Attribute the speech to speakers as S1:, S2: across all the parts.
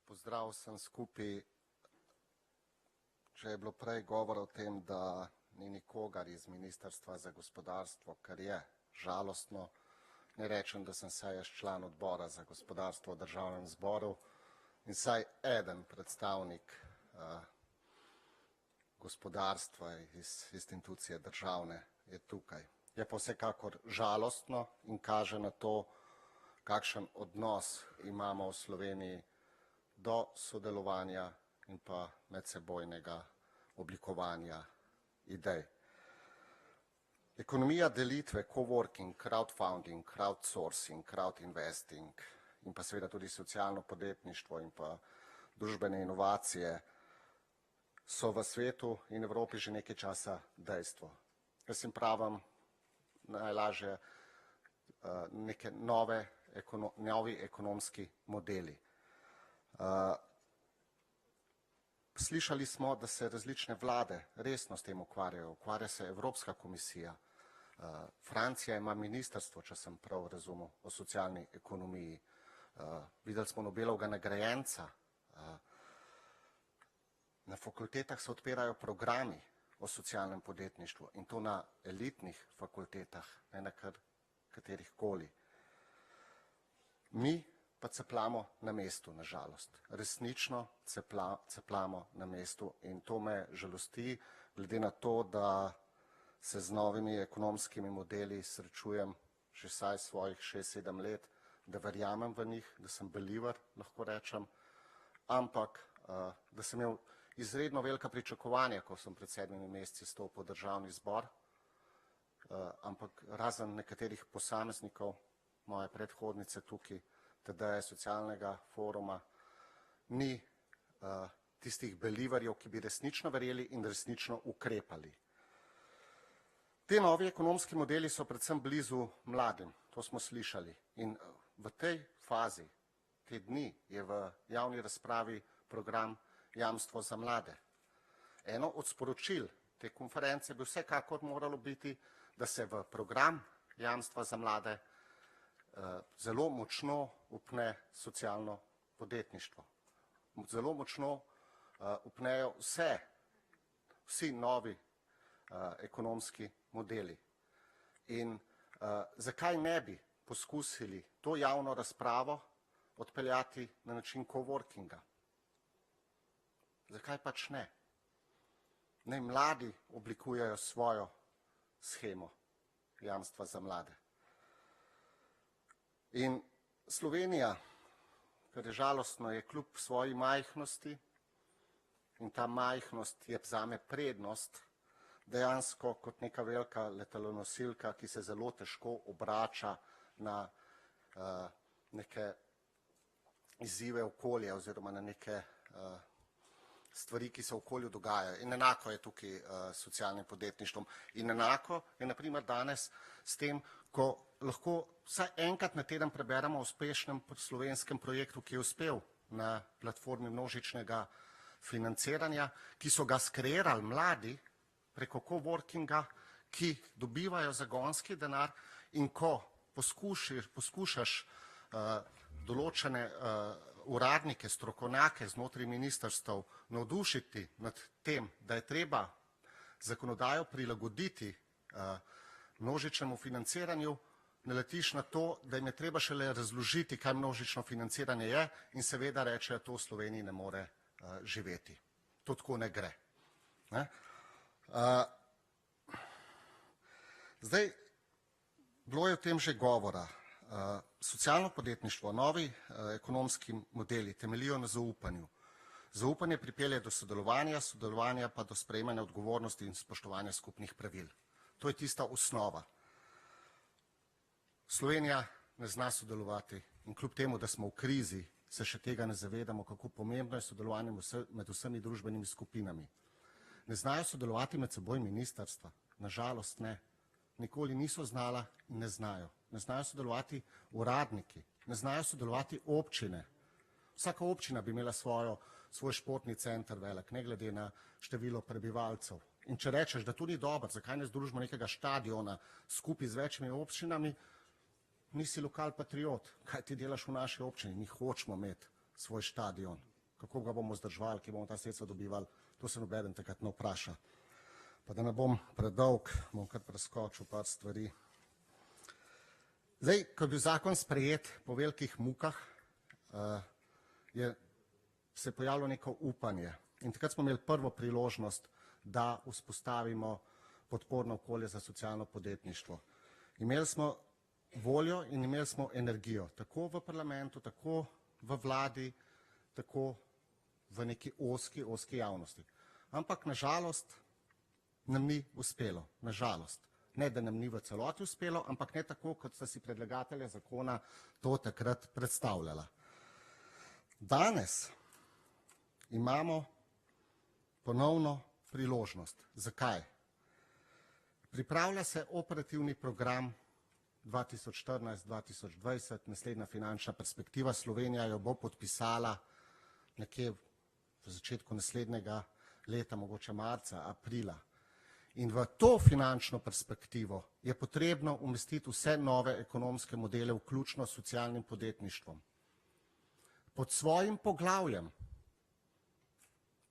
S1: pozdrav vsem skupaj. Če je bilo prej govora o tem, da ni nikogar iz Ministrstva za gospodarstvo, kar je žalostno, ne rečem, da sem saj jaz član odbora za gospodarstvo v državnem zboru in saj eden predstavnik gospodarstva iz institucije državne je tukaj. Je pa vsekakor žalostno in kaže na to, kakšen odnos imamo v Sloveniji do sodelovanja in pa medsebojnega oblikovanja idej. Ekonomija delitve, coworking, crowdfunding, crowdsourcing, crowdinvesting in pa seveda tudi socialno podjetništvo in pa družbene inovacije so v svetu in Evropi že nekaj časa dejstvo. Jaz jim pravim najlažje neke novi ekonomski modeli. Slišali smo, da se različne vlade resno s tem ukvarjajo. Ukvarja se Evropska komisija. Francija ima ministrstvo, če sem prav razumel, o socialni ekonomiji. Videli smo Nobelovega nagrajenca. Na fakultetah se odpirajo programi o socialnem podjetništvu in to na elitnih fakultetah, ne na katerih koli. Mi pa ceplamo na mestu, nažalost. Resnično ceplamo na mestu in to me žalosti, glede na to, da se z novimi ekonomskimi modeli srečujem že vsaj svojih 6-7 let, da verjamem v njih, da sem believer, lahko rečem, ampak da sem imel izredno velika pričakovanja, ko sem pred 7 meseci stopil v državni zbor, ampak razen nekaterih posameznikov, moje predhodnice tukaj, TD socialnega foruma, ni tistih believerjev, ki bi resnično verjeli in resnično ukrepali. Te novi ekonomski modeli so predvsem blizu mladim, to smo slišali. In v tej fazi, te dni, je v javni razpravi program Jamstvo za mlade. Eno od sporočil te konference bi vsekakor moralo biti, da se v program Jamstva za mlade zelo močno upne socialno podjetništvo. Zelo močno upnejo vsi novi ekonomski modeli. In zakaj ne bi poskusili to javno razpravo odpeljati na način coworkinga? Zakaj pač ne? Naj mladi oblikujejo svojo shemo jamstva za mlade. In Slovenija, kar je žalostno, je kljub svoji majhnosti in ta majhnost je zame prednost, dejansko kot neka velika letalonosilka, ki se zelo težko obrača na neke izzive okolja oziroma na neke stvari, ki se v okolju dogajajo. In enako je tukaj s socialnim podjetništvom. In enako je na primer danes s tem, ko lahko vsaj enkrat na teden preberemo o uspešnem slovenskem projektu, ki je uspel na platformi množičnega financiranja, ki so ga skreirali mladi preko coworkinga, ki dobivajo zagonski denar in ko poskušaš določene uradnike, strokovnjake znotraj ministrstev navdušiti nad tem, da je treba zakonodajo prilagoditi množičnemu financiranju, naletiš na to, da jim je treba šele razložiti, kaj množično financiranje je in seveda reče, da to v Sloveniji ne more živeti. To tako ne gre. Zdaj, bilo je o tem že govora. Socialno podjetništvo, novi ekonomski modeli temeljijo na zaupanju. Zaupanje pripelje do sodelovanja, sodelovanja pa do sprejemanja odgovornosti in spoštovanja skupnih pravil. To je tista osnova. Slovenija ne zna sodelovati in kljub temu, da smo v krizi, se še tega ne zavedamo, kako pomembno je sodelovanje med vsemi družbenimi skupinami. Ne znajo sodelovati med seboj ministrstva, nažalost ne. Nikoli niso znala in ne znajo. Ne znajo sodelovati uradniki, ne znajo sodelovati občine. Vsaka občina bi imela svoj športni center velik, ne glede na število prebivalcev. In če rečeš, da to ni dobro, zakaj ne združimo nekega štadiona skupaj z večjimi občinami, nisi lokal patriot. Kaj ti delaš v naši občini? Mi hočemo imeti svoj štadion. kako ga bomo vzdrževali, ki bomo ta sredstva dobivali, to se nobeden takrat ne vpraša. Pa da ne bom predolg, bom kar preskočil par stvari. Zdaj, ko je bil zakon sprejet po velikih mukah, se je pojavilo neko upanje. In takrat smo imeli prvo priložnost, da vzpostavimo podporno okolje za socialno podjetništvo. Imeli smo voljo in imeli smo energijo, tako v parlamentu, tako v vladi, tako v neki ozki javnosti. Ampak nažalost nam ni uspelo, nažalost. Ne, da nam ni v celoti uspelo, ampak ne tako, kot sta si predlagatelja zakona to takrat predstavljala. Danes imamo ponovno priložnost. Zakaj? Pripravlja se operativni program 2014-2020, naslednja finančna perspektiva. Slovenija jo bo podpisala nekje v začetku naslednjega leta, mogoče marca, aprila. In v to finančno perspektivo je potrebno umestiti vse nove ekonomske modele, vključno s socialnim podjetništvom. Pod svojim poglavjem.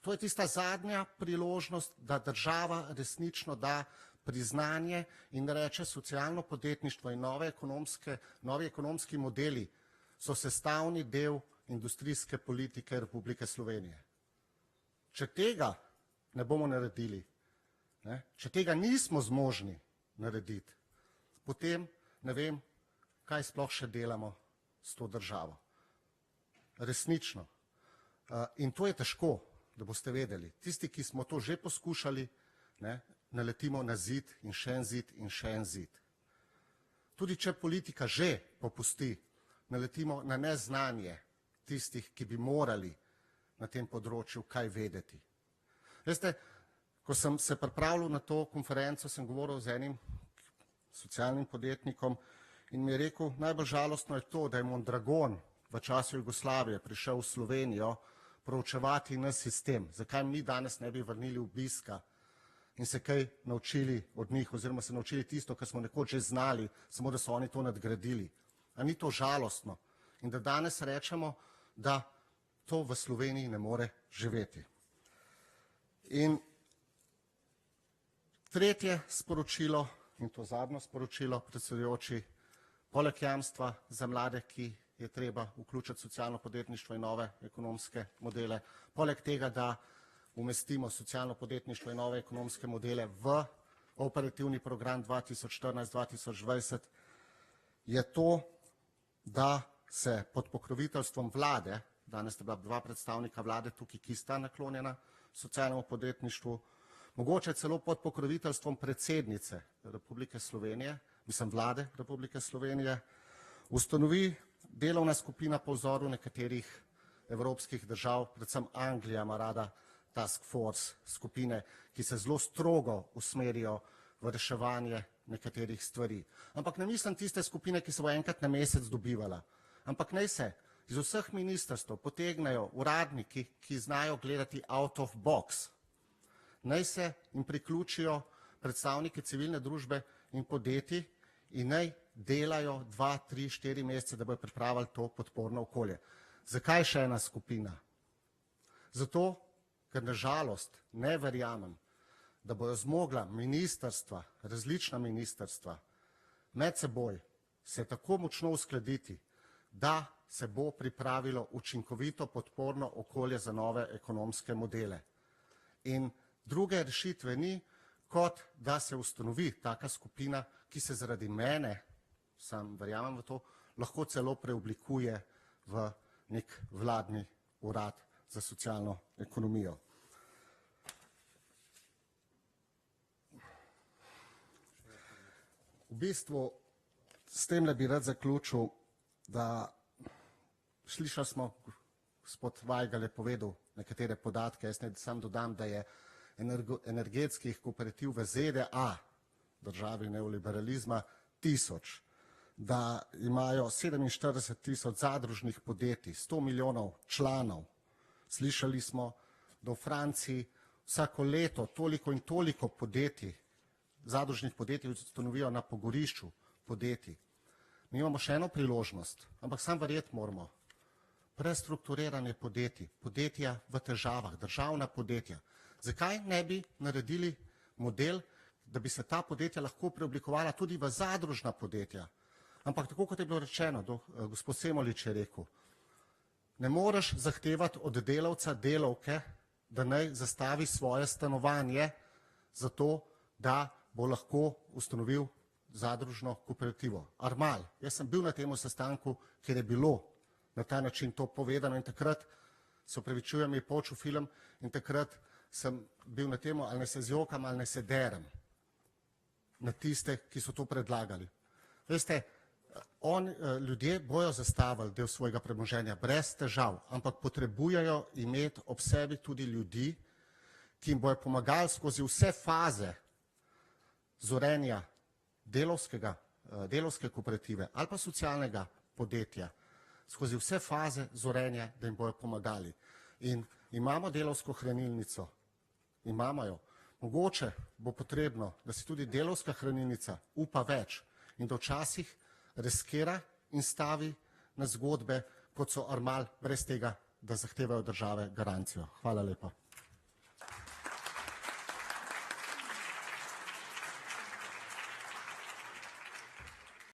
S1: To je tista zadnja priložnost, da država resnično da priznanje in reče, socialno podjetništvo in novi ekonomski modeli so sestavni del industrijske politike Republike Slovenije. Če tega ne bomo naredili, če tega nismo zmožni narediti, potem ne vem, kaj sploh še delamo s to državo. Resnično. In to je težko, da boste vedeli. Tisti, ki smo to že poskušali, naletimo na zid in še en zid in še en zid. Tudi če politika že popusti, naletimo na neznanje tistih, ki bi morali na tem področju kaj vedeti. Veste, ko sem se pripravljal na to konferenco, sem govoril z enim socialnim podjetnikom in mi je rekel, najbolj žalostno je to, da je Mondragon v času Jugoslavije prišel v Slovenijo proučevati naš sistem. Zakaj mi danes ne bi vrnili obiska in se kaj naučili od njih, oziroma se naučili tisto, kar smo nekoč že znali, samo da so oni to nadgradili. A ni to žalostno? In da danes rečemo, da to v Sloveniji ne more živeti. In tretje sporočilo, in to zadnjo sporočilo, predsedujoči, poleg jamstva za mlade, ki je treba vključiti socialno podjetništvo in nove ekonomske modele, poleg tega, da umestimo socialno podjetništvo in nove ekonomske modele v operativni program 2014-2020, je to, da se pod pokroviteljstvom vlade, danes sta bila dva predstavnika vlade tukaj, ki sta naklonjena socialnemu podjetništvu, mogoče celo pod pokroviteljstvom predsednice Republike Slovenije, vlade Republike Slovenije, ustanovi delovna skupina po vzoru nekaterih evropskih držav, predvsem Anglija ima rada task force skupine, ki se zelo strogo usmerijo v reševanje nekaterih stvari. Ampak ne mislim tiste skupine, ki se bo enkrat na mesec dobivala. Ampak naj se iz vseh ministrstv potegnejo uradniki, ki znajo gledati out of box. Naj se jim priključijo predstavniki civilne družbe in podjetij in naj delajo 2, 3, 4 mesece, da bodo pripravili to podporno okolje. Zakaj še ena skupina? Zato, ker nažalost ne verjamem, da bojo zmogla ministrstva, različna ministrstva, med seboj se tako močno uskladiti, da se bo pripravilo učinkovito podporno okolje za nove ekonomske modele. In druge rešitve ni, kot da se ustanovi taka skupina, ki se zaradi mene, sam verjamem v to, lahko celo preoblikuje v nek vladni urad za socialno ekonomijo. V bistvu s temle bi rad zaključil, da slišali smo, gospod Vajgl je povedal nekatere podatke, jaz ne sam dodam, da je energetskih kooperativ v ZDA, državi neoliberalizma, 1000, da imajo 47 000 zadružnih podjetij, 100 milijonov članov. Slišali smo, da v Franciji vsako leto toliko in toliko podjetij, zadružnih podjetij ustanovijo na pogorišču podjetij. Mi imamo še eno priložnost, ampak sam verjeti moramo. prestrukturiranje podjetij, podjetja v težavah, državna podjetja. Zakaj ne bi naredili model, da bi se ta podjetja lahko preoblikovala tudi v zadružna podjetja? Ampak tako, kot je bilo rečeno, gospod Semolič je rekel, ne moreš zahtevati od delavca, delavke, da naj zastavi svoje stanovanje zato, da bo lahko ustanovil zadružno kooperativo. Armal, jaz sem bil na tem sestanku, kjer je bilo na ta način to povedano in takrat, se opravičujem, je počel film in takrat sem bil na tem, ali ne se zjokam, ali ne se derem na tiste, ki so to predlagali. Veste, ljudje bojo zastavili del svojega premoženja brez težav, ampak potrebujejo imeti ob sebi tudi ljudi, ki jim bojo pomagali skozi vse faze zorenja delovske kooperative ali pa socialnega podjetja, skozi vse faze zorenja, da jim bojo pomagali. In imamo delovsko hranilnico, imamo jo. Mogoče bo potrebno, da si tudi delovska hranilnica upa več in da včasih riskira in stavi na zgodbe, kot so Armal, brez tega, da zahtevajo države garancijo. Hvala lepa.